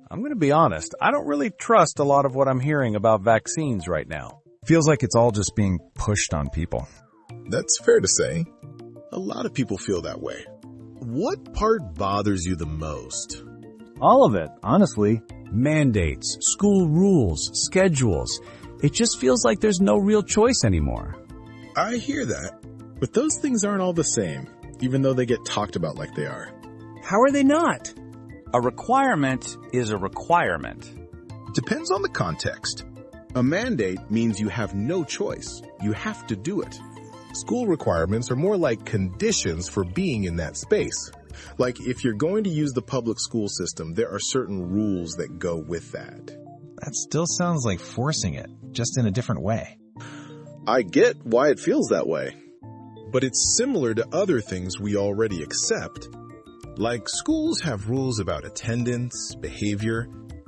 I'm going to be honest, I don't really trust a lot of what I'm hearing about vaccines right now. Feels like it's all just being pushed on people. That's fair to say. A lot of people feel that way. What part bothers you the most? All of it, honestly. Mandates, school rules, schedules. It just feels like there's no real choice anymore. I hear that, but those things aren't all the same, even though they get talked about like they are. How are they not? A requirement is a requirement. Depends on the context. A mandate means you have no choice. You have to do it. School requirements are more like conditions for being in that space. Like if you're going to use the public school system, there are certain rules that go with that. That still sounds like forcing it, just in a different way. I get why it feels that way. But it's similar to other things we already accept. Like schools have rules about attendance, behavior,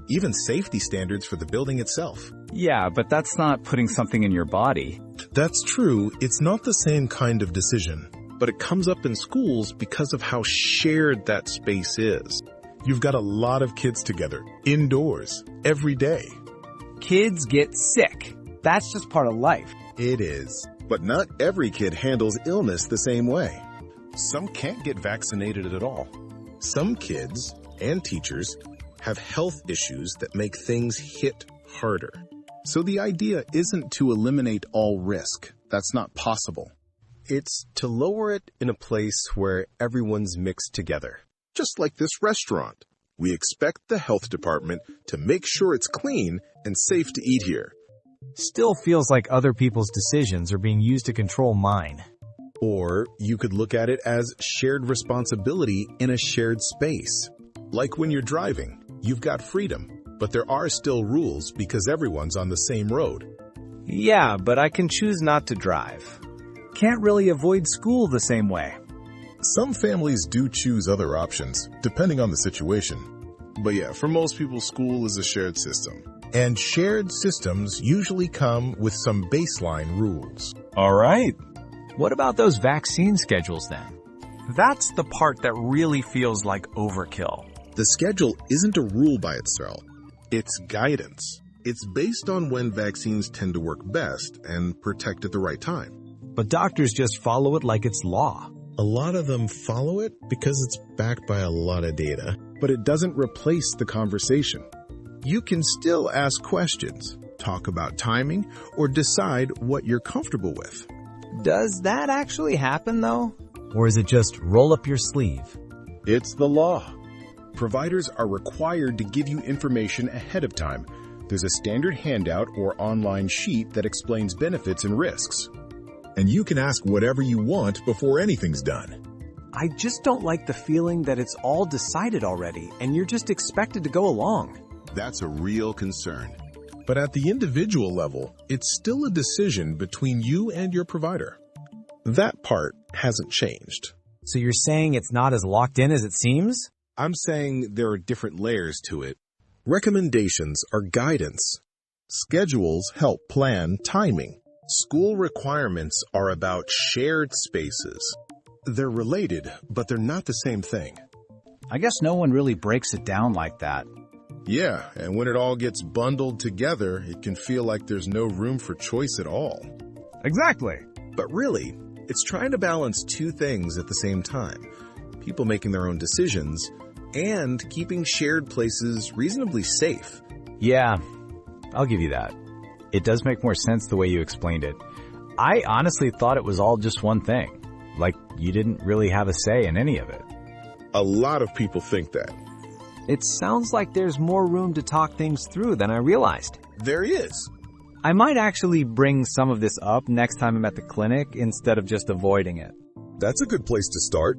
even safety standards for the building itself. Yeah, but that's not putting something in your body. That's true. It's not the same kind of decision, but it comes up in schools because of how shared that space is. You've got a lot of kids together, indoors, every day. Kids get sick. That's just part of life. It is. But not every kid handles illness the same way. Some can't get vaccinated at all. Some kids and teachers have health issues that make things hit harder. So the idea isn't to eliminate all risk. That's not possible. It's to lower it in a place where everyone's mixed together. Just like this restaurant. We expect the health department to make sure it's clean and safe to eat here. Still feels like other people's decisions are being used to control mine. Or you could look at it as shared responsibility in a shared space. Like when you're driving, you've got freedom, but there are still rules because everyone's on the same road. Yeah, but I can choose not to drive. Can't really avoid school the same way. Some families do choose other options, depending on the situation. But yeah, for most people, school is a shared system. And shared systems usually come with some baseline rules. All right. What about those vaccine schedules then? That's the part that really feels like overkill. The schedule isn't a rule by itself. It's guidance. It's based on when vaccines tend to work best and protect at the right time. But doctors just follow it like it's law. A lot of them follow it because it's backed by a lot of data, but it doesn't replace the conversation. You can still ask questions, talk about timing, or decide what you're comfortable with. Does that actually happen though? Or is it just roll up your sleeve? It's the law. Providers are required to give you information ahead of time. There's a standard handout or online sheet that explains benefits and risks. And you can ask whatever you want before anything's done. I just don't like the feeling that it's all decided already and you're just expected to go along. That's a real concern. But at the individual level, it's still a decision between you and your provider. That part hasn't changed. So you're saying it's not as locked in as it seems? I'm saying there are different layers to it. Recommendations are guidance. Schedules help plan timing. School requirements are about shared spaces. They're related, but they're not the same thing. I guess no one really breaks it down like that. Yeah, and when it all gets bundled together, it can feel like there's no room for choice at all. Exactly. But really, it's trying to balance two things at the same time. People making their own decisions and keeping shared places reasonably safe. Yeah, I'll give you that. It does make more sense the way you explained it. I honestly thought it was all just one thing. Like you didn't really have a say in any of it. A lot of people think that. It sounds like there's more room to talk things through than I realized. There is. I might actually bring some of this up next time I'm at the clinic instead of just avoiding it. That's a good place to start.